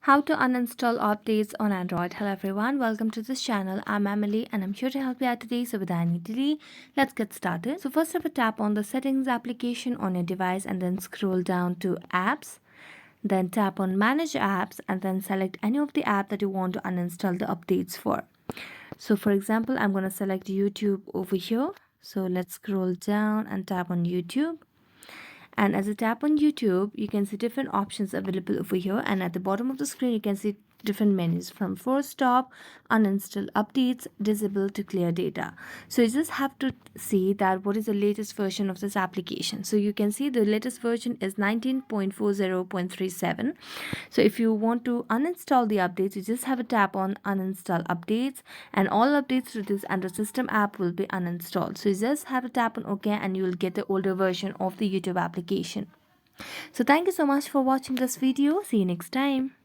How to uninstall updates on Android. Hello everyone, welcome to this channel. I'm Emily and I'm here to help you out today. So without any delay, let's get started. So first of all, tap on the settings application on your device and then scroll down to apps. Then tap on manage apps and then select any of the app that you want to uninstall the updates for. So for example, I'm going to select YouTube over here. So let's scroll down and tap on YouTube. And as I tap on YouTube, you can see different options available over here. And at the bottom of the screen, you can see different menus from force stop, uninstall updates, disable to clear data. So you just have to see that what is the latest version of this application. So you can see the latest version is 19.40.37. So if you want to uninstall the updates, you just have a tap on uninstall updates and all updates to this Android system app will be uninstalled. So you just have a tap on OK and you will get the older version of the YouTube application. So thank you so much for watching this video. See you next time.